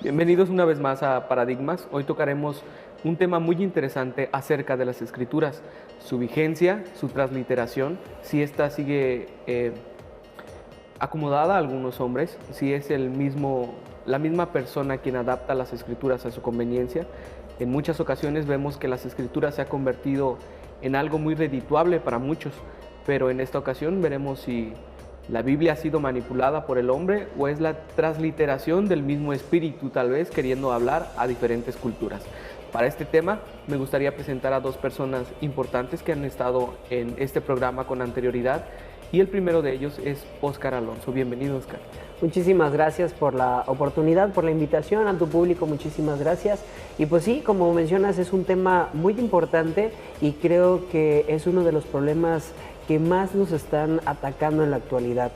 Bienvenidos una vez más a Paradigmas. Hoy tocaremos un tema muy interesante acerca de las escrituras, su vigencia, su transliteración, si ésta sigue acomodada a algunos hombres, si es la misma persona quien adapta las escrituras a su conveniencia. En muchas ocasiones vemos que las escrituras se ha convertido en algo muy redituable para muchos, pero en esta ocasión veremos si la Biblia ha sido manipulada por el hombre o es la transliteración del mismo espíritu, tal vez queriendo hablar a diferentes culturas. Para este tema me gustaría presentar a dos personas importantes que han estado en este programa con anterioridad, y el primero de ellos es Óscar Alonso. Bienvenido, Óscar. Muchísimas gracias por la oportunidad, por la invitación. A tu público, muchísimas gracias. Y pues sí, como mencionas, es un tema muy importante y creo que es uno de los problemas que más nos están atacando en la actualidad.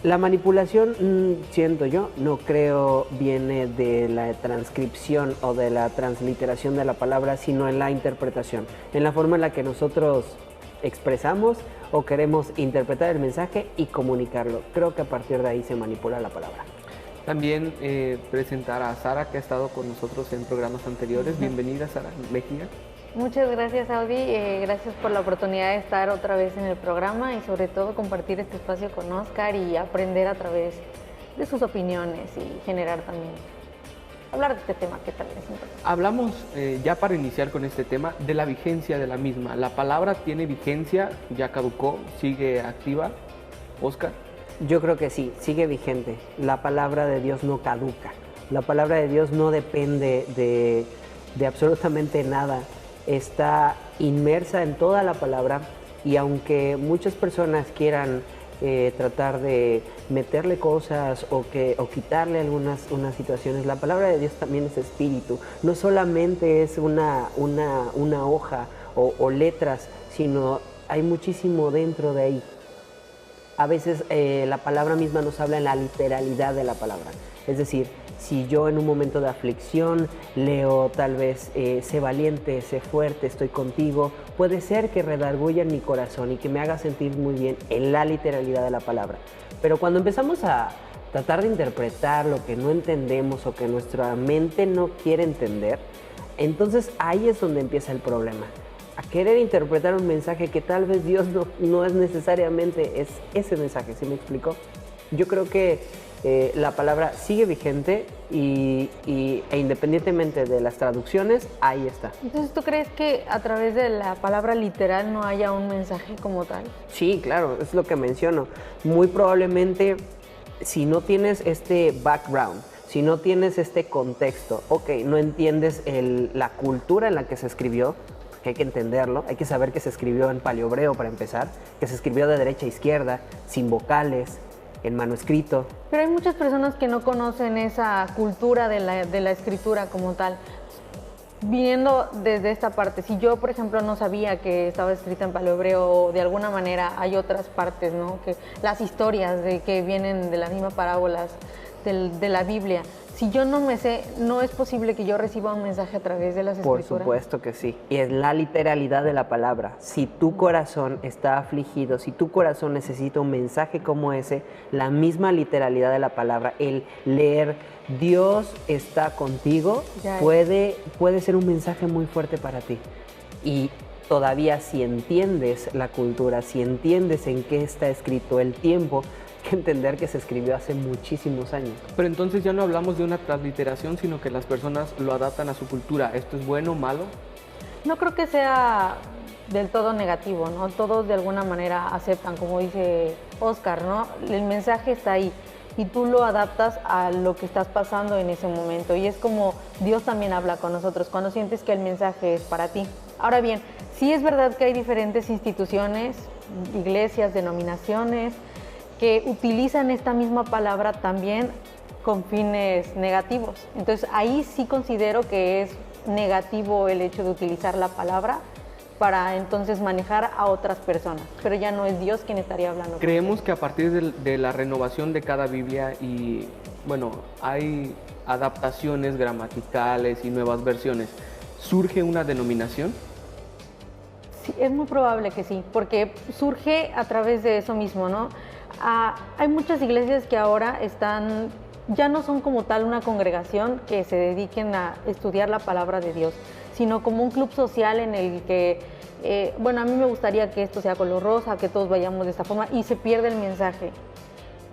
La manipulación, siento yo, no creo viene de la transcripción o de la transliteración de la palabra, sino en la interpretación, en la forma en la que nosotros expresamos o queremos interpretar el mensaje y comunicarlo. Creo que a partir de ahí se manipula la palabra. También presentar a Sara, que ha estado con nosotros en programas anteriores. Bienvenida, Sara Mejía. Muchas gracias, Audi. Gracias por la oportunidad de estar otra vez en el programa y sobre todo compartir este espacio con Óscar y aprender a través de sus opiniones y generar también, hablar de este tema que tal vez es importante. Hablamos, ya para iniciar con este tema, de la vigencia de la misma. ¿La palabra tiene vigencia? ¿Ya caducó? ¿Sigue activa? Óscar. Yo creo que sí, sigue vigente. La palabra de Dios no caduca. La palabra de Dios no depende de absolutamente nada. Está inmersa en toda la palabra y aunque muchas personas quieran tratar de meterle cosas o quitarle unas situaciones, la palabra de Dios también es espíritu. No solamente es una hoja o letras, sino hay muchísimo dentro de ahí. A veces la palabra misma nos habla en la literalidad de la palabra. Es decir, si yo en un momento de aflicción leo tal vez sé valiente, sé fuerte, estoy contigo, puede ser que redarguya en mi corazón y que me haga sentir muy bien en la literalidad de la palabra. Pero cuando empezamos a tratar de interpretar lo que no entendemos o que nuestra mente no quiere entender, entonces ahí es donde empieza el problema. A querer interpretar un mensaje que tal vez Dios no es necesariamente ese mensaje, ¿sí me explico? Yo creo que la palabra sigue vigente e independientemente de las traducciones, ahí está. Entonces, ¿tú crees que a través de la palabra literal no haya un mensaje como tal? Sí, claro, es lo que menciono. Muy probablemente, si no tienes este background, si no tienes este contexto, ok, no entiendes la cultura en la que se escribió, que hay que entenderlo, hay que saber que se escribió en paleohebreo para empezar, que se escribió de derecha a izquierda, sin vocales, en manuscrito. Pero hay muchas personas que no conocen esa cultura de la escritura como tal. Viniendo desde esta parte, si yo, por ejemplo, no sabía que estaba escrita en paleohebreo, o de alguna manera hay otras partes, ¿no? Que las historias que vienen de las mismas parábolas de la Biblia, si yo no me sé, ¿no es posible que yo reciba un mensaje a través de las escrituras? Por supuesto que sí. Y es la literalidad de la palabra. Si tu corazón está afligido, si tu corazón necesita un mensaje como ese, la misma literalidad de la palabra, el leer Dios está contigo, puede ser un mensaje muy fuerte para ti. Y todavía si entiendes la cultura, si entiendes en qué está escrito el tiempo, que entender que se escribió hace muchísimos años. Pero entonces ya no hablamos de una transliteración, sino que las personas lo adaptan a su cultura. ¿Esto es bueno o malo? No creo que sea del todo negativo, ¿no? Todos de alguna manera aceptan, como dice Óscar, ¿no? El mensaje está ahí y tú lo adaptas a lo que estás pasando en ese momento. Y es como Dios también habla con nosotros cuando sientes que el mensaje es para ti. Ahora bien, sí es verdad que hay diferentes instituciones, iglesias, denominaciones, que utilizan esta misma palabra también con fines negativos. Entonces ahí sí considero que es negativo el hecho de utilizar la palabra para entonces manejar a otras personas, pero ya no es Dios quien estaría hablando. Creemos que a partir de la renovación de cada Biblia y, bueno, hay adaptaciones gramaticales y nuevas versiones, ¿surge una denominación? Sí, es muy probable que sí, porque surge a través de eso mismo, ¿no? Hay muchas iglesias que ahora están ya no son como tal una congregación que se dediquen a estudiar la palabra de Dios, sino como un club social en el que, bueno, a mí me gustaría que esto sea color rosa, que todos vayamos de esta forma y se pierde el mensaje.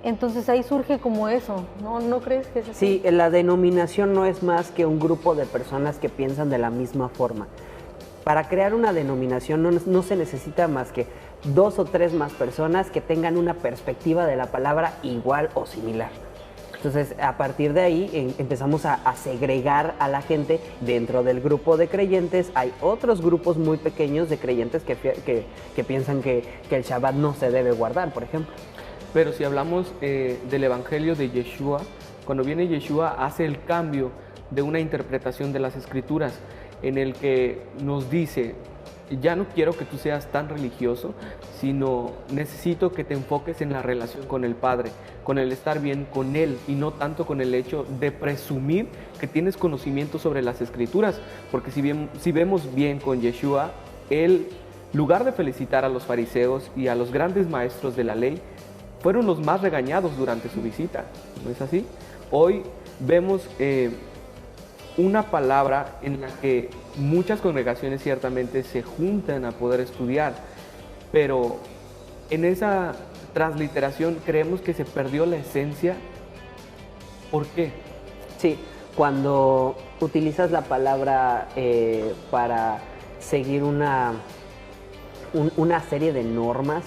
Entonces ahí surge como eso, ¿no? ¿No crees que es así? Sí, la denominación no es más que un grupo de personas que piensan de la misma forma. Para crear una denominación no se necesita más que 2 o 3 más personas que tengan una perspectiva de la palabra igual o similar. Entonces, a partir de ahí empezamos a segregar a la gente dentro del grupo de creyentes. Hay otros grupos muy pequeños de creyentes que piensan que el Shabbat no se debe guardar, por ejemplo. Pero si hablamos del Evangelio de Yeshua, cuando viene Yeshua hace el cambio de una interpretación de las Escrituras en el que nos dice, ya no quiero que tú seas tan religioso, sino necesito que te enfoques en la relación con el Padre, con el estar bien con Él y no tanto con el hecho de presumir que tienes conocimiento sobre las Escrituras, porque si vemos bien con Yeshua, Él, en lugar de felicitar a los fariseos y a los grandes maestros de la ley, fueron los más regañados durante su visita, ¿no es así? Hoy vemos una palabra en la que muchas congregaciones ciertamente se juntan a poder estudiar, pero en esa transliteración creemos que se perdió la esencia. ¿Por qué? Sí, cuando utilizas la palabra para seguir una serie de normas,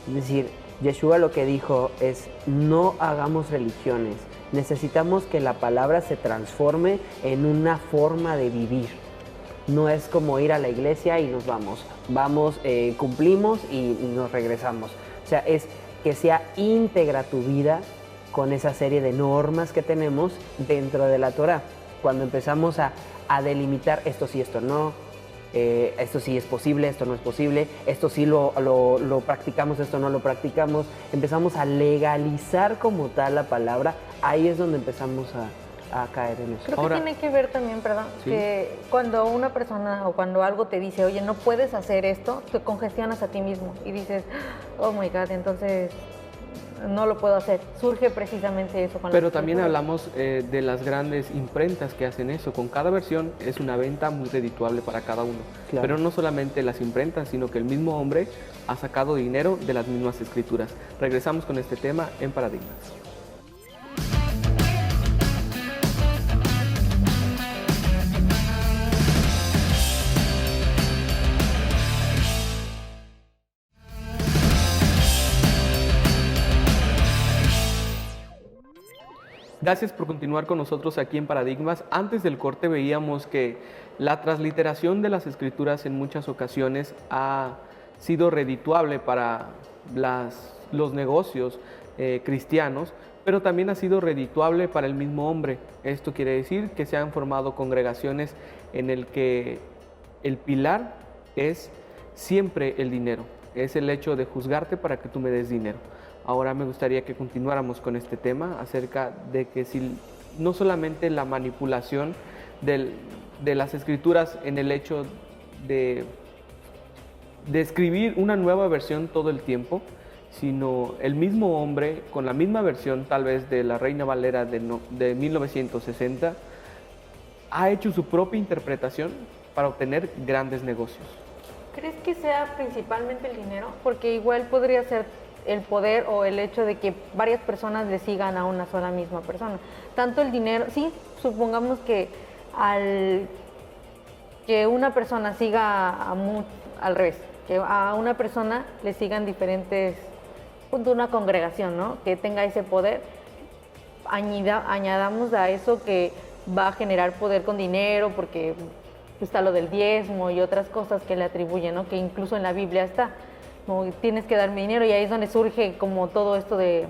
es decir, Yeshua lo que dijo es, no hagamos religiones, necesitamos que la palabra se transforme en una forma de vivir. No es como ir a la iglesia y nos vamos, cumplimos y nos regresamos. O sea, es que sea íntegra tu vida con esa serie de normas que tenemos dentro de la Torah. Cuando empezamos a delimitar esto sí, esto no, esto sí es posible, esto no es posible, esto sí lo practicamos, esto no lo practicamos, empezamos a legalizar como tal la palabra, ahí es donde empezamos a caer en eso. Creo que tiene que ver también, perdón, ¿sí? Que cuando una persona o cuando algo te dice, oye, no puedes hacer esto, te congestionas a ti mismo y dices, oh my God, entonces no lo puedo hacer. Surge precisamente eso con Pero también hablamos de las grandes imprentas que hacen eso. Con cada versión es una venta muy redituable para cada uno. Claro. Pero no solamente las imprentas, sino que el mismo hombre ha sacado dinero de las mismas escrituras. Regresamos con este tema en Paradigmas. Gracias por continuar con nosotros aquí en Paradigmas. Antes del corte veíamos que la transliteración de las escrituras en muchas ocasiones ha sido redituable para los negocios cristianos, pero también ha sido redituable para el mismo hombre. Esto quiere decir que se han formado congregaciones en el que el pilar es siempre el dinero, es el hecho de juzgarte para que tú me des dinero. Ahora me gustaría que continuáramos con este tema acerca de que si no solamente la manipulación de las escrituras en el hecho de escribir una nueva versión todo el tiempo, sino el mismo hombre con la misma versión tal vez de la Reina Valera de 1960 ha hecho su propia interpretación para obtener grandes negocios. ¿Crees que sea principalmente el dinero? Porque igual podría ser el poder o el hecho de que varias personas le sigan a una sola misma persona. Tanto el dinero, sí, supongamos que que una persona siga al revés, que a una persona le sigan diferentes, una congregación, ¿no? Que tenga ese poder, añadamos a eso que va a generar poder con dinero, porque está lo del diezmo y otras cosas que le atribuyen, ¿no? Que incluso en la Biblia está. Como tienes que darme dinero, y ahí es donde surge como todo esto de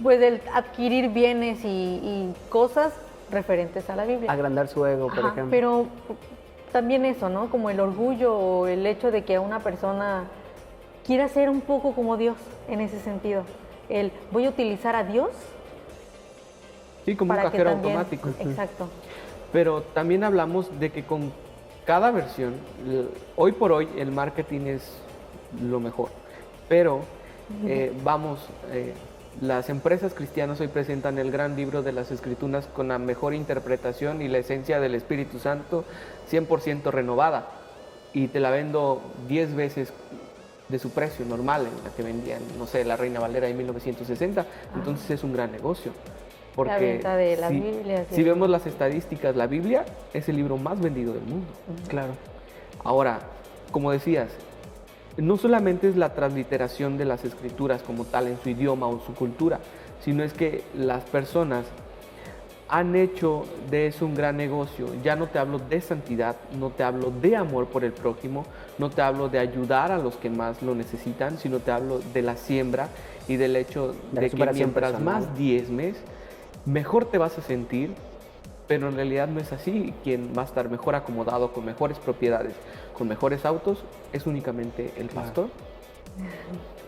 pues del adquirir bienes y cosas referentes a la Biblia. Agrandar su ego, por ejemplo. Pero también eso, ¿no? Como el orgullo o el hecho de que una persona quiera ser un poco como Dios en ese sentido. Voy a utilizar a Dios. Sí, como un cajero automático. Exacto. Pero también hablamos de que con cada versión, hoy por hoy el marketing es lo mejor, pero Las empresas cristianas hoy presentan el gran libro de las Escrituras con la mejor interpretación y la esencia del Espíritu Santo 100% renovada. Y te la vendo 10 veces de su precio normal, en la que vendían, no sé, la Reina Valera en 1960. Entonces es un gran negocio. Porque La venta de las si, Biblias. si vemos las estadísticas, la Biblia es el libro más vendido del mundo. Claro. Ahora, como decías, no solamente es la transliteración de las escrituras como tal en su idioma o su cultura, sino es que las personas han hecho de eso un gran negocio. Ya no te hablo de santidad, no te hablo de amor por el prójimo, no te hablo de ayudar a los que más lo necesitan, sino te hablo de la siembra y del hecho de que mientras más diezmes, mejor te vas a sentir, pero en realidad no es así. Quien va a estar mejor acomodado, con mejores propiedades, con mejores autos, es únicamente el pastor.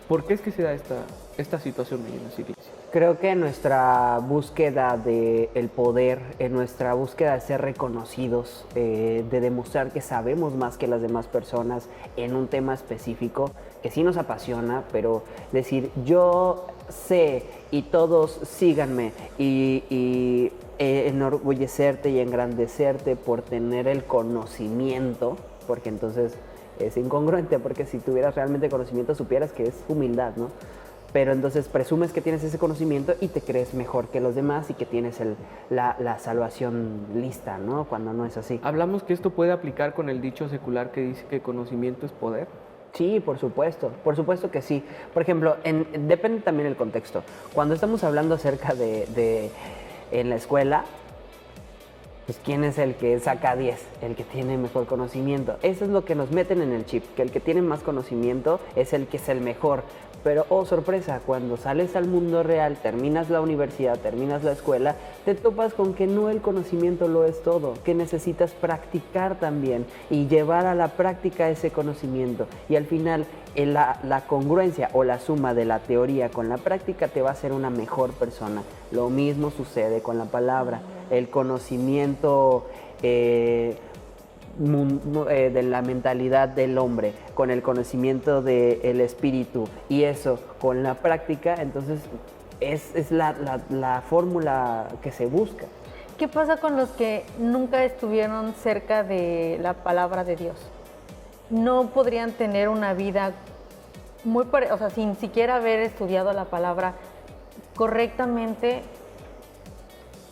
¿Por qué es que se da esta situación en las iglesias? Creo que en nuestra búsqueda del poder, en nuestra búsqueda de ser reconocidos, de demostrar que sabemos más que las demás personas en un tema específico, que sí nos apasiona, pero decir yo sé y todos síganme y enorgullecerte y engrandecerte por tener el conocimiento, porque entonces es incongruente, porque si tuvieras realmente conocimiento supieras que es humildad, ¿no? Pero entonces presumes que tienes ese conocimiento y te crees mejor que los demás y que tienes la salvación lista, ¿no? Cuando no es así. ¿Hablamos que esto puede aplicar con el dicho secular que dice que conocimiento es poder? Sí, por supuesto que sí. Por ejemplo, depende también del contexto. Cuando estamos hablando acerca de en la escuela, pues ¿quién es el que saca 10? El que tiene mejor conocimiento. Eso es lo que nos meten en el chip, que el que tiene más conocimiento es el que es el mejor. Pero, oh sorpresa, cuando sales al mundo real, terminas la universidad, terminas la escuela, te topas con que no el conocimiento lo es todo, que necesitas practicar también y llevar a la práctica ese conocimiento. Y al final, la congruencia o la suma de la teoría con la práctica te va a hacer una mejor persona. Lo mismo sucede con la palabra. El conocimiento de la mentalidad del hombre, con el conocimiento del espíritu y eso con la práctica, entonces es la fórmula que se busca. ¿Qué pasa con los que nunca estuvieron cerca de la palabra de Dios? No podrían tener una vida o sea, sin siquiera haber estudiado la palabra correctamente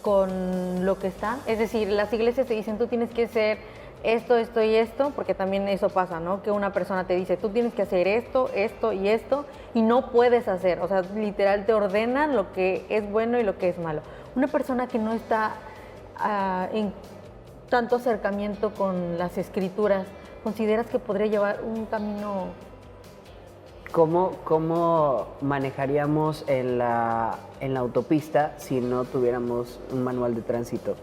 con lo que está. Es decir, las iglesias te dicen, tú tienes que ser esto, esto y esto, porque también eso pasa, ¿no? Que una persona te dice, tú tienes que hacer esto, esto y esto, y no puedes hacer. O sea, literal te ordenan lo que es bueno y lo que es malo. Una persona que no está en tanto acercamiento con las escrituras, ¿consideras que podría llevar un camino? ¿Cómo manejaríamos en la autopista si no tuviéramos un manual de tránsito,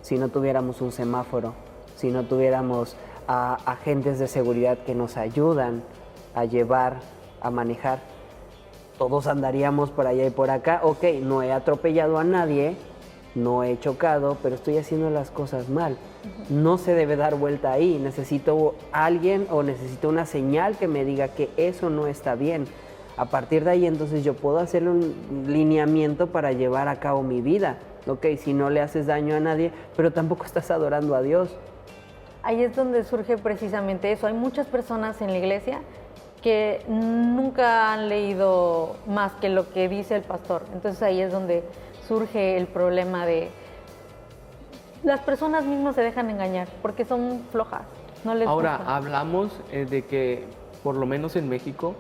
si no tuviéramos un semáforo, si no tuviéramos agentes de seguridad que nos ayudan a llevar, a manejar? Todos andaríamos por allá y por acá. Ok, no he atropellado a nadie, no he chocado, pero estoy haciendo las cosas mal. No se debe dar vuelta ahí. Necesito alguien o necesito una señal que me diga que eso no está bien. A partir de ahí, entonces yo puedo hacer un lineamiento para llevar a cabo mi vida. Ok, si no le haces daño a nadie, pero tampoco estás adorando a Dios. Ahí es donde surge precisamente eso. Hay muchas personas en la iglesia que nunca han leído más que lo que dice el pastor. Entonces ahí es donde surge el problema de las personas mismas se dejan engañar porque son flojas, no les Ahora, gusta. hablamos de que, por lo menos en México,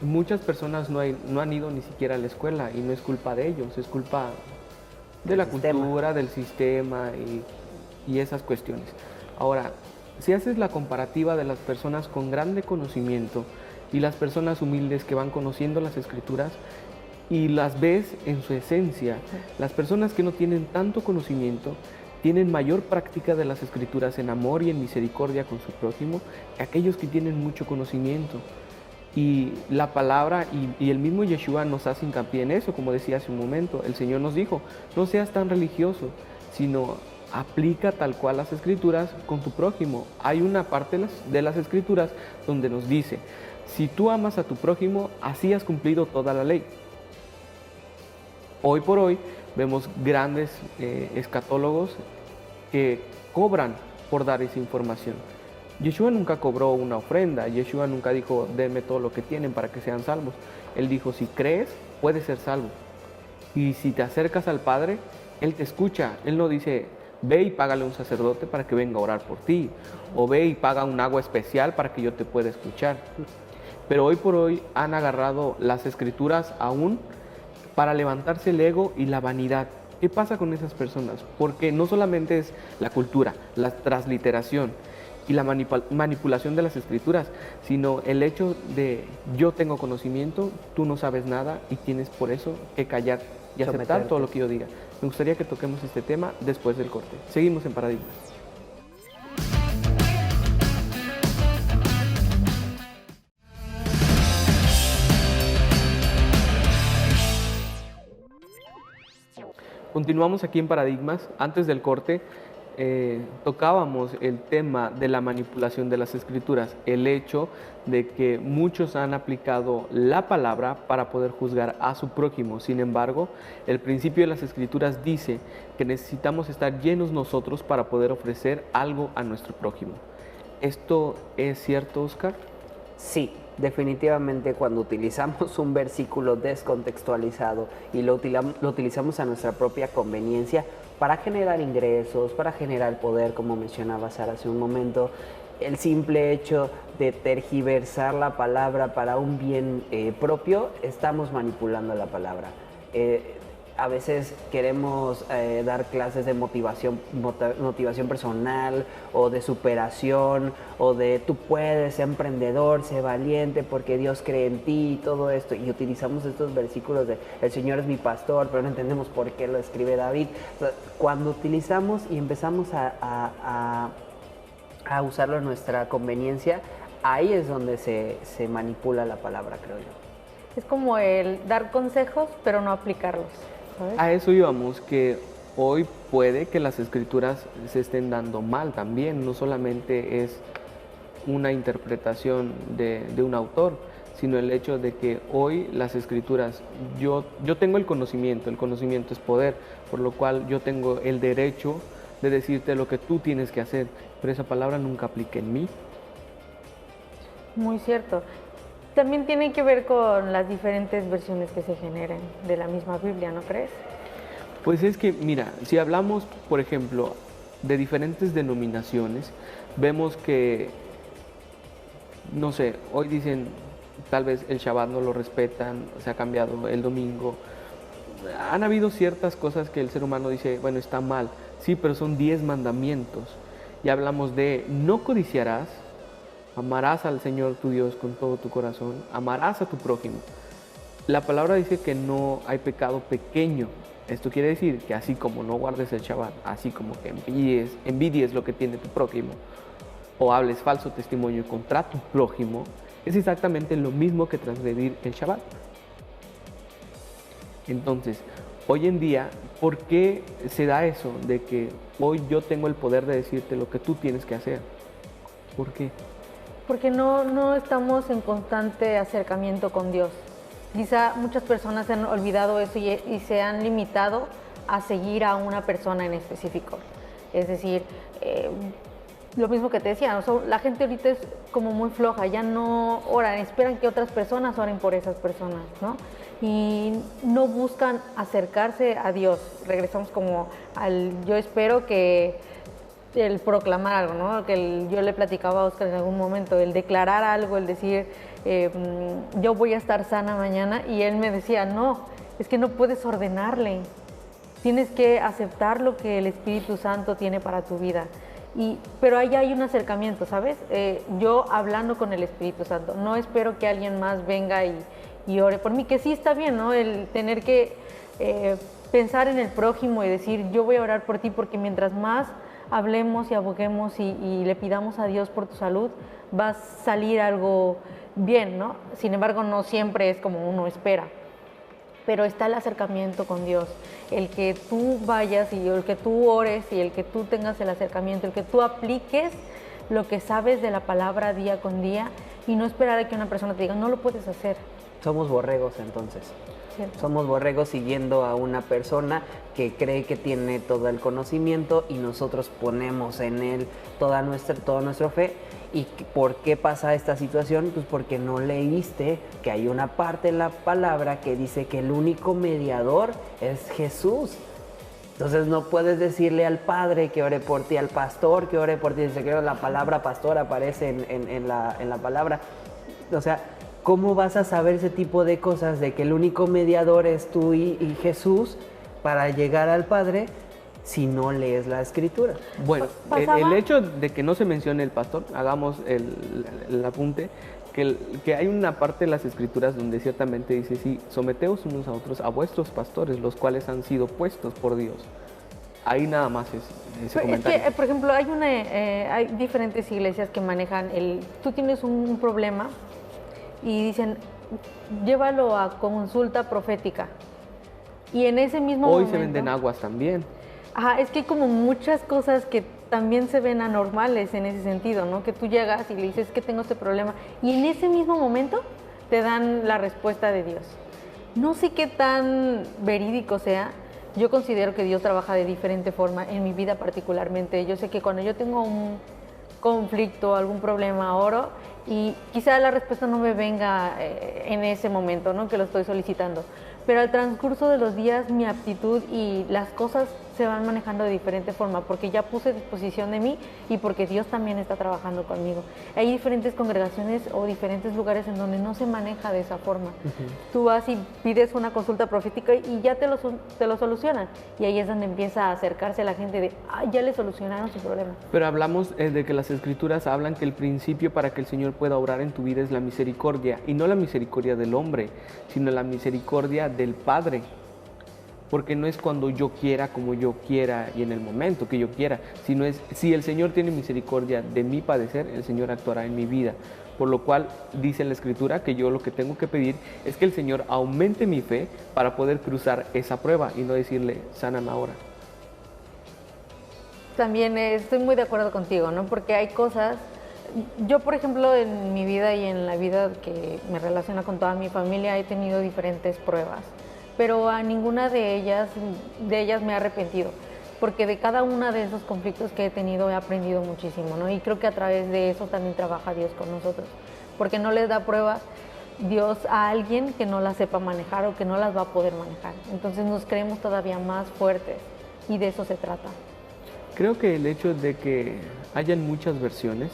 muchas personas no han ido ni siquiera a la escuela y no es culpa de ellos, es culpa de la cultura, del sistema y esas cuestiones. Ahora, si haces la comparativa de las personas con grande conocimiento y las personas humildes que van conociendo las escrituras y las ves en su esencia, las personas que no tienen tanto conocimiento tienen mayor práctica de las escrituras en amor y en misericordia con su prójimo que aquellos que tienen mucho conocimiento. Y la palabra y el mismo Yeshua nos hace hincapié en eso, como decía hace un momento. El Señor nos dijo, no seas tan religioso, sino aplica tal cual las escrituras con tu prójimo. Hay una parte de las escrituras donde nos dice, si tú amas a tu prójimo, así has cumplido toda la ley. Hoy por hoy vemos grandes escatólogos que cobran por dar esa información. Yeshua nunca cobró una ofrenda, Yeshua nunca dijo, denme todo lo que tienen para que sean salvos. Él dijo, si crees, puedes ser salvo. Y si te acercas al Padre, Él te escucha. Él no dice, ve y págale a un sacerdote para que venga a orar por ti, o ve y paga un agua especial para que yo te pueda escuchar. Pero hoy por hoy han agarrado las escrituras aún para levantarse el ego y la vanidad. ¿Qué pasa con esas personas? Porque no solamente es la cultura, la transliteración y la manipulación de las escrituras, sino el hecho de yo tengo conocimiento, tú no sabes nada y tienes por eso que callar y aceptar todo lo que yo diga. Me gustaría que toquemos este tema después del corte. Seguimos en Paradigmas. Continuamos aquí en Paradigmas. Antes del corte tocábamos el tema de la manipulación de las escrituras, el hecho de que muchos han aplicado la palabra para poder juzgar a su prójimo. Sin embargo, el principio de las escrituras dice que necesitamos estar llenos nosotros para poder ofrecer algo a nuestro prójimo. ¿Esto es cierto, Oscar? Sí, definitivamente cuando utilizamos un versículo descontextualizado y lo utilizamos a nuestra propia conveniencia para generar ingresos, para generar poder, como mencionaba Sara hace un momento, el simple hecho de tergiversar la palabra para un bien propio, estamos manipulando la palabra. A veces queremos dar clases de motivación personal o de superación o de tú puedes, sé emprendedor, sé valiente porque Dios cree en ti y todo esto. Y utilizamos estos versículos de el Señor es mi pastor, pero no entendemos por qué lo escribe David. O sea, cuando utilizamos y empezamos a usarlo a nuestra conveniencia, ahí es donde se manipula la palabra, creo yo. Es como el dar consejos, pero no aplicarlos. ¿Sabes? A eso íbamos, que hoy puede que las escrituras se estén dando mal también, no solamente es una interpretación de un autor, sino el hecho de que hoy las escrituras, yo tengo el conocimiento es poder, por lo cual yo tengo el derecho de decirte lo que tú tienes que hacer, pero esa palabra nunca aplica en mí. Muy cierto. También tiene que ver con las diferentes versiones que se generen de la misma Biblia, ¿no crees? Pues es que, mira, si hablamos, por ejemplo, de diferentes denominaciones, vemos que, no sé, hoy dicen, tal vez el Shabbat no lo respetan, se ha cambiado el domingo. Han habido ciertas cosas que el ser humano dice, bueno, está mal, sí, pero son 10 mandamientos. Y hablamos de no codiciarás, amarás al Señor tu Dios con todo tu corazón, amarás a tu prójimo. La palabra dice que no hay pecado pequeño. Esto quiere decir que así como no guardes el Shabbat, así como que envidies lo que tiene tu prójimo, o hables falso testimonio contra tu prójimo, es exactamente lo mismo que transgredir el Shabbat. Entonces, hoy en día, ¿por qué se da eso de que hoy yo tengo el poder de decirte lo que tú tienes que hacer? ¿Por qué? Porque no estamos en constante acercamiento con Dios. Quizá muchas personas se han olvidado eso y se han limitado a seguir a una persona en específico. Es decir, lo mismo que te decía, la gente ahorita es como muy floja, ya no oran, esperan que otras personas oren por esas personas, ¿no? Y no buscan acercarse a Dios. Regresamos como al yo espero que el proclamar algo, ¿no? Que yo le platicaba a Oscar en algún momento, el declarar algo, el decir yo voy a estar sana mañana, y él me decía, no, es que no puedes ordenarle, tienes que aceptar lo que el Espíritu Santo tiene para tu vida. Pero ahí hay un acercamiento, ¿sabes? Yo hablando con el Espíritu Santo, no espero que alguien más venga y ore por mí, que sí está bien, ¿no? El tener que pensar en el prójimo y decir, yo voy a orar por ti, porque mientras más hablemos y aboguemos y le pidamos a Dios por tu salud, va a salir algo bien, ¿no? Sin embargo, no siempre es como uno espera. Pero está el acercamiento con Dios, el que tú vayas y el que tú ores y el que tú tengas el acercamiento, el que tú apliques lo que sabes de la palabra día con día y no esperar a que una persona te diga, no lo puedes hacer. Somos borregos entonces. Cierto. Somos borregos siguiendo a una persona que cree que tiene todo el conocimiento y nosotros ponemos en él toda nuestra fe. ¿Y por qué pasa esta situación? Pues porque no leíste que hay una parte en la palabra que dice que el único mediador es Jesús. Entonces no puedes decirle al Padre que ore por ti, al pastor que ore por ti. Dice que la palabra pastor aparece en la palabra. O sea, ¿cómo vas a saber ese tipo de cosas de que el único mediador es tú y Jesús para llegar al Padre si no lees la Escritura? Bueno, ¿Pasaba? el hecho de que no se mencione el pastor, hagamos el apunte, que hay una parte de las Escrituras donde ciertamente dice, sí, someteos unos a otros a vuestros pastores, los cuales han sido puestos por Dios. Ahí nada más es ese comentario. Es que, por ejemplo, hay diferentes iglesias que manejan tú tienes un problema y dicen, llévalo a consulta profética. Y en ese mismo Hoy momento... se venden aguas también. Ajá, es que hay como muchas cosas que también se ven anormales en ese sentido, ¿no? Que tú llegas y le dices que tengo este problema y en ese mismo momento te dan la respuesta de Dios. No sé qué tan verídico sea. Yo considero que Dios trabaja de diferente forma en mi vida particularmente. Yo sé que cuando yo tengo un conflicto, algún problema, oro y quizá la respuesta no me venga en ese momento, ¿no? Que lo estoy solicitando. Pero al transcurso de los días mi aptitud y las cosas se van manejando de diferente forma porque ya puse a disposición de mí y porque Dios también está trabajando conmigo. Hay diferentes congregaciones o diferentes lugares en donde no se maneja de esa forma. Tú vas y pides una consulta profética y ya te lo solucionan. Y ahí es donde empieza a acercarse la gente de, ya le solucionaron su problema. Pero hablamos de que las Escrituras hablan que el principio para que el Señor pueda obrar en tu vida es la misericordia, y no la misericordia del hombre, sino la misericordia del Padre. Porque no es cuando yo quiera, como yo quiera y en el momento que yo quiera, sino es si el Señor tiene misericordia de mi padecer, el Señor actuará en mi vida. Por lo cual dice la Escritura que yo lo que tengo que pedir es que el Señor aumente mi fe para poder cruzar esa prueba y no decirle, sáname ahora. También estoy muy de acuerdo contigo, ¿no? Porque hay cosas, yo por ejemplo en mi vida y en la vida que me relaciona con toda mi familia he tenido diferentes pruebas, pero a ninguna de ellas me he arrepentido, porque de cada una de esos conflictos que he tenido he aprendido muchísimo, ¿no? Y creo que a través de eso también trabaja Dios con nosotros, porque no les da pruebas Dios a alguien que no las sepa manejar o que no las va a poder manejar. Entonces nos creemos todavía más fuertes y de eso se trata. Creo que el hecho de que hayan muchas versiones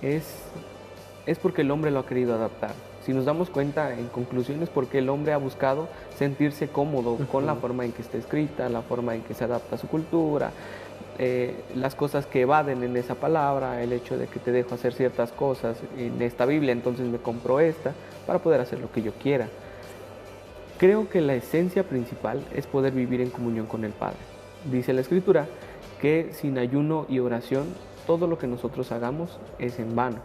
es porque el hombre lo ha querido adaptar. Si nos damos cuenta, en conclusión, es porque el hombre ha buscado sentirse cómodo con la forma en que está escrita, la forma en que se adapta a su cultura, las cosas que evaden en esa palabra, el hecho de que te dejo hacer ciertas cosas en esta Biblia, entonces me compro esta para poder hacer lo que yo quiera. Creo que la esencia principal es poder vivir en comunión con el Padre. Dice la Escritura que sin ayuno y oración todo lo que nosotros hagamos es en vano,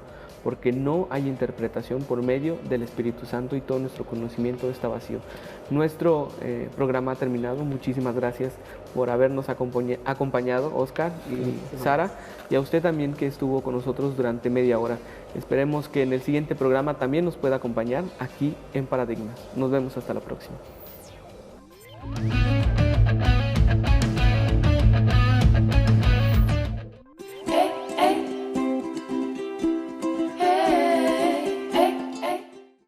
porque no hay interpretación por medio del Espíritu Santo y todo nuestro conocimiento está vacío. Nuestro programa ha terminado. Muchísimas gracias por habernos acompañado, Oscar y Sara, y a usted también que estuvo con nosotros durante media hora. Esperemos que en el siguiente programa también nos pueda acompañar aquí en Paradigmas. Nos vemos hasta la próxima.